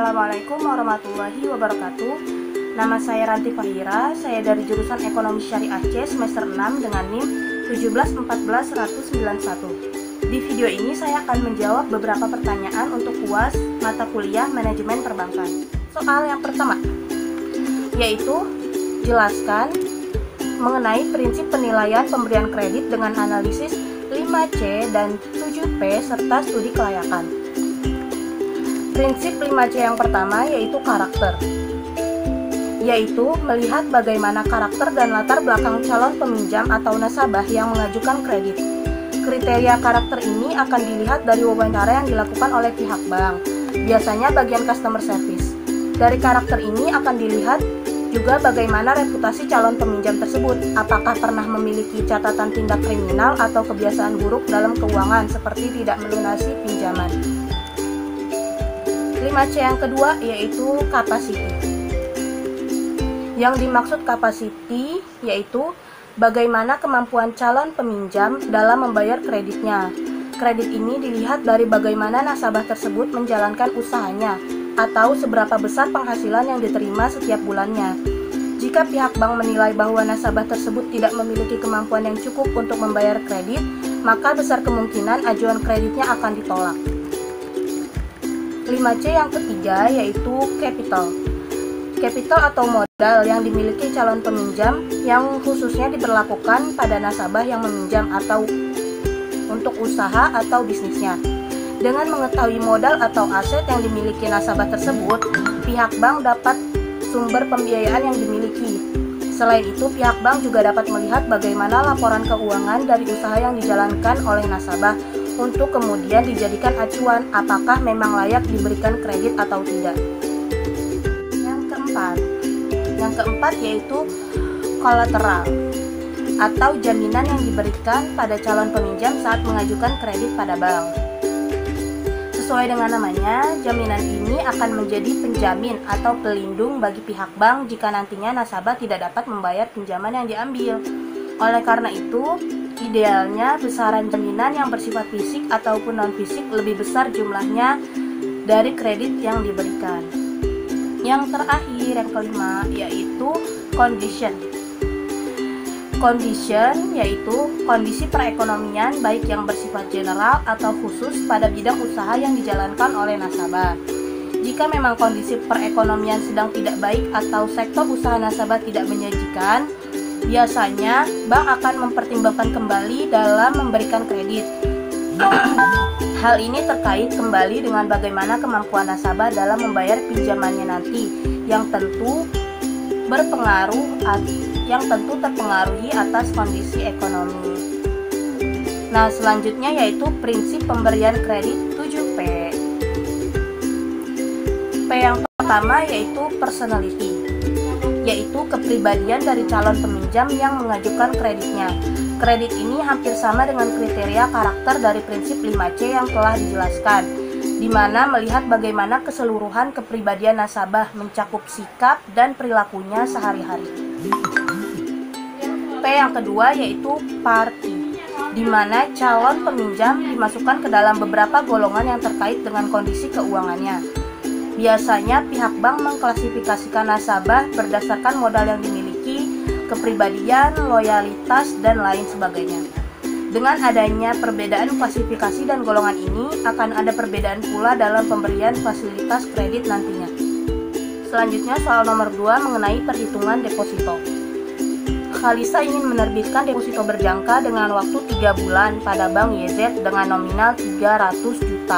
Assalamualaikum warahmatullahi wabarakatuh. Nama saya Ranti Fahira, saya dari jurusan Ekonomi Syariah C semester 6 dengan NIM 1714191. Di video ini saya akan menjawab beberapa pertanyaan untuk UAS mata kuliah Manajemen Perbankan. Soal yang pertama, yaitu jelaskan mengenai prinsip penilaian pemberian kredit dengan analisis 5C dan 7P serta studi kelayakan. Prinsip 5C yang pertama yaitu karakter, yaitu melihat bagaimana karakter dan latar belakang calon peminjam atau nasabah yang mengajukan kredit. Kriteria karakter ini akan dilihat dari wawancara yang dilakukan oleh pihak bank, biasanya bagian customer service. Dari karakter ini akan dilihat juga bagaimana reputasi calon peminjam tersebut, apakah pernah memiliki catatan tindak kriminal atau kebiasaan buruk dalam keuangan seperti tidak melunasi pinjaman. 5C yang kedua yaitu capacity. Yang dimaksud capacity yaitu bagaimana kemampuan calon peminjam dalam membayar kreditnya. Kredit ini dilihat dari bagaimana nasabah tersebut menjalankan usahanya atau seberapa besar penghasilan yang diterima setiap bulannya. Jika pihak bank menilai bahwa nasabah tersebut tidak memiliki kemampuan yang cukup untuk membayar kredit, maka besar kemungkinan ajuan kreditnya akan ditolak. 5C yang ketiga yaitu capital. Capital atau modal yang dimiliki calon peminjam yang khususnya diberlakukan pada nasabah yang meminjam atau untuk usaha atau bisnisnya. Dengan mengetahui modal atau aset yang dimiliki nasabah tersebut, pihak bank dapat sumber pembiayaan yang dimiliki. Selain itu, pihak bank juga dapat melihat bagaimana laporan keuangan dari usaha yang dijalankan oleh nasabah untuk kemudian dijadikan acuan apakah memang layak diberikan kredit atau tidak. Yang keempat yaitu kolateral atau jaminan yang diberikan pada calon peminjam saat mengajukan kredit pada bank. Sesuai dengan namanya, jaminan ini akan menjadi penjamin atau pelindung bagi pihak bank jika nantinya nasabah tidak dapat membayar pinjaman yang diambil. Oleh karena itu, idealnya besaran jaminan yang bersifat fisik ataupun non-fisik lebih besar jumlahnya dari kredit yang diberikan. Yang terakhir, yang kelima, yaitu condition. Condition yaitu kondisi perekonomian baik yang bersifat general atau khusus pada bidang usaha yang dijalankan oleh nasabah. Jika memang kondisi perekonomian sedang tidak baik atau sektor usaha nasabah tidak menjanjikan, biasanya bank akan mempertimbangkan kembali dalam memberikan kredit. Hal ini terkait kembali dengan bagaimana kemampuan nasabah dalam membayar pinjamannya nanti, yang tentu terpengaruhi atas kondisi ekonomi. Nah, selanjutnya yaitu prinsip pemberian kredit 7P. P yang pertama yaitu personality, yaitu kepribadian dari calon peminjam yang mengajukan kreditnya. Kredit ini hampir sama dengan kriteria karakter dari prinsip 5C yang telah dijelaskan, di mana melihat bagaimana keseluruhan kepribadian nasabah mencakup sikap dan perilakunya sehari-hari. P yang kedua yaitu party, di mana calon peminjam dimasukkan ke dalam beberapa golongan yang terkait dengan kondisi keuangannya. Biasanya pihak bank mengklasifikasikan nasabah berdasarkan modal yang dimiliki, kepribadian, loyalitas, dan lain sebagainya. Dengan adanya perbedaan klasifikasi dan golongan ini, akan ada perbedaan pula dalam pemberian fasilitas kredit nantinya. Selanjutnya soal nomor 2 mengenai perhitungan deposito. Khalisa ingin menerbitkan deposito berjangka dengan waktu 3 bulan pada Bank YZ dengan nominal 300 juta.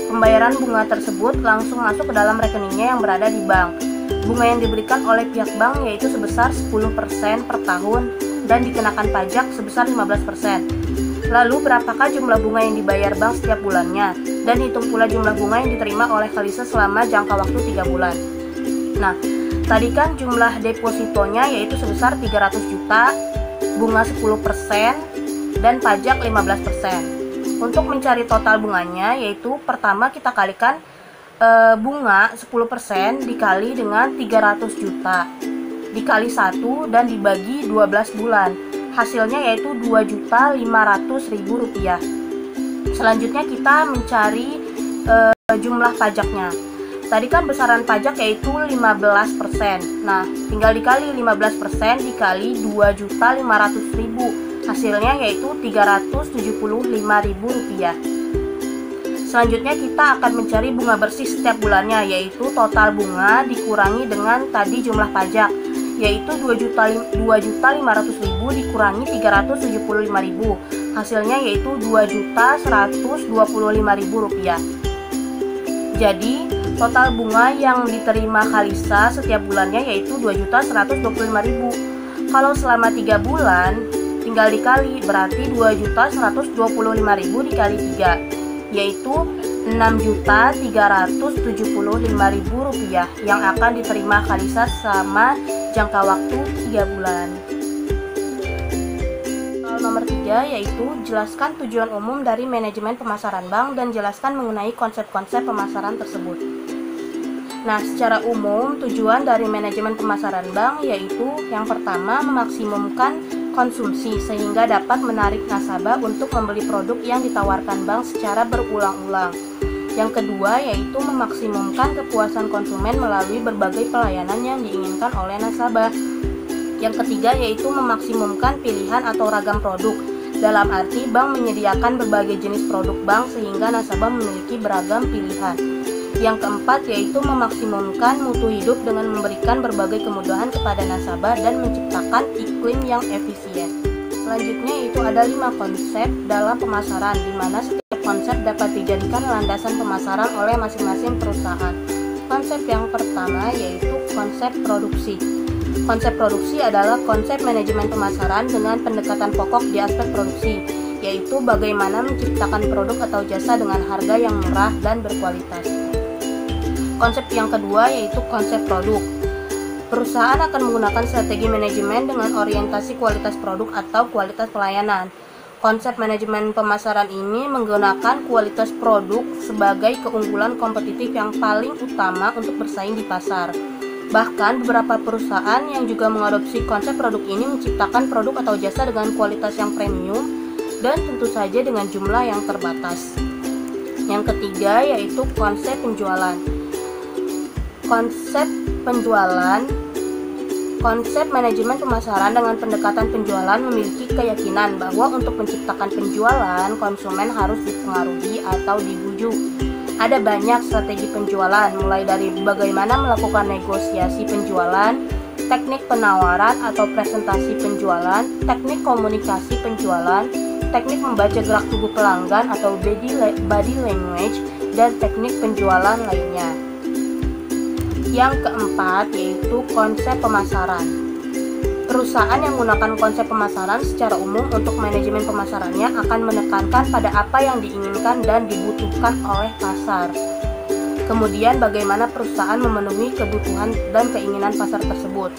Pembayaran bunga tersebut langsung masuk ke dalam rekeningnya yang berada di bank. Bunga yang diberikan oleh pihak bank yaitu sebesar 10% per tahun dan dikenakan pajak sebesar 15%. Lalu berapakah jumlah bunga yang dibayar bank setiap bulannya? Dan hitung pula jumlah bunga yang diterima oleh Khalisa selama jangka waktu 3 bulan. Nah, tadi kan jumlah depositonya yaitu sebesar 300 juta, bunga 10%, dan pajak 15%. Untuk mencari total bunganya yaitu pertama kita kalikan bunga 10% dikali dengan 300 juta dikali 1 dan dibagi 12 bulan. Hasilnya yaitu Rp2.500.000. Selanjutnya kita mencari jumlah pajaknya. Tadi kan besaran pajak yaitu 15%. Nah, tinggal dikali 15% dikali 2.500.000. Hasilnya yaitu Rp375.000. Selanjutnya kita akan mencari bunga bersih setiap bulannya, yaitu total bunga dikurangi dengan tadi jumlah pajak, yaitu Rp2.500.000 dikurangi Rp375.000. Hasilnya yaitu Rp2.125.000. Jadi total bunga yang diterima Khalisa setiap bulannya yaitu Rp2.125.000. Kalau selama 3 bulan tinggal dikali, berarti Rp2.125.000 dikali 3, yaitu Rp6.375.000 yang akan diterima Khalisa selama jangka waktu 3 bulan. Nomor 3 yaitu jelaskan tujuan umum dari manajemen pemasaran bank dan jelaskan mengenai konsep-konsep pemasaran tersebut. Nah, secara umum tujuan dari manajemen pemasaran bank yaitu yang pertama memaksimumkan konsumsi sehingga dapat menarik nasabah untuk membeli produk yang ditawarkan bank secara berulang-ulang. Yang kedua yaitu memaksimumkan kepuasan konsumen melalui berbagai pelayanan yang diinginkan oleh nasabah. Yang ketiga yaitu memaksimumkan pilihan atau ragam produk. Dalam arti bank menyediakan berbagai jenis produk bank sehingga nasabah memiliki beragam pilihan. Yang keempat yaitu memaksimumkan mutu hidup dengan memberikan berbagai kemudahan kepada nasabah dan menciptakan iklim yang efisien. Selanjutnya itu ada 5 konsep dalam pemasaran, di mana setiap konsep dapat dijadikan landasan pemasaran oleh masing-masing perusahaan. Konsep yang pertama yaitu konsep produksi. Konsep produksi adalah konsep manajemen pemasaran dengan pendekatan pokok di aspek produksi, yaitu bagaimana menciptakan produk atau jasa dengan harga yang murah dan berkualitas. Konsep yang kedua yaitu konsep produk. Perusahaan akan menggunakan strategi manajemen dengan orientasi kualitas produk atau kualitas pelayanan. Konsep manajemen pemasaran ini menggunakan kualitas produk sebagai keunggulan kompetitif yang paling utama untuk bersaing di pasar. Bahkan beberapa perusahaan yang juga mengadopsi konsep produk ini menciptakan produk atau jasa dengan kualitas yang premium dan tentu saja dengan jumlah yang terbatas. Yang ketiga yaitu konsep penjualan. Konsep manajemen pemasaran dengan pendekatan penjualan memiliki keyakinan bahwa untuk menciptakan penjualan, konsumen harus dipengaruhi atau dibujuk. Ada banyak strategi penjualan, mulai dari bagaimana melakukan negosiasi penjualan, teknik penawaran atau presentasi penjualan, teknik komunikasi penjualan, teknik membaca gerak tubuh pelanggan atau body language, dan teknik penjualan lainnya. Yang keempat yaitu konsep pemasaran. Perusahaan yang menggunakan konsep pemasaran secara umum untuk manajemen pemasarannya akan menekankan pada apa yang diinginkan dan dibutuhkan oleh pasar. Kemudian bagaimana perusahaan memenuhi kebutuhan dan keinginan pasar tersebut.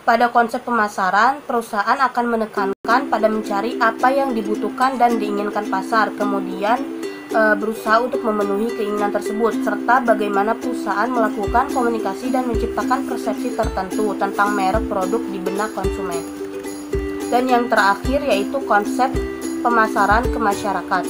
Pada konsep pemasaran, perusahaan akan menekankan pada mencari apa yang dibutuhkan dan diinginkan pasar, kemudian berusaha untuk memenuhi keinginan tersebut, serta bagaimana perusahaan melakukan komunikasi dan menciptakan persepsi tertentu tentang merek produk di benak konsumen. Dan yang terakhir yaitu konsep pemasaran ke masyarakat.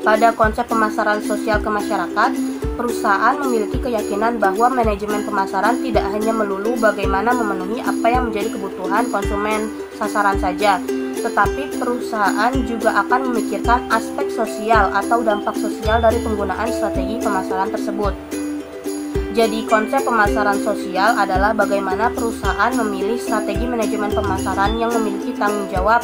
Pada konsep pemasaran sosial ke masyarakat, perusahaan memiliki keyakinan bahwa manajemen pemasaran tidak hanya melulu bagaimana memenuhi apa yang menjadi kebutuhan konsumen sasaran saja, tetapi perusahaan juga akan memikirkan aspek sosial atau dampak sosial dari penggunaan strategi pemasaran tersebut. Jadi konsep pemasaran sosial adalah bagaimana perusahaan memilih strategi manajemen pemasaran yang memiliki tanggung jawab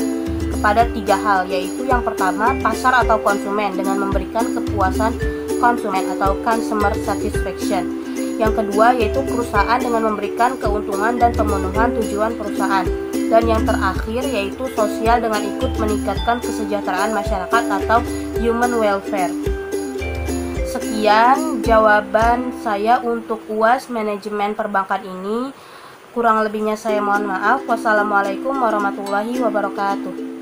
kepada 3 hal, yaitu yang pertama pasar atau konsumen dengan memberikan kepuasan konsumen atau consumer satisfaction. Yang kedua yaitu perusahaan dengan memberikan keuntungan dan pemenuhan tujuan perusahaan. Dan yang terakhir yaitu sosial dengan ikut meningkatkan kesejahteraan masyarakat atau human welfare. Sekian jawaban saya untuk UAS manajemen perbankan ini. Kurang lebihnya saya mohon maaf. Wassalamualaikum warahmatullahi wabarakatuh.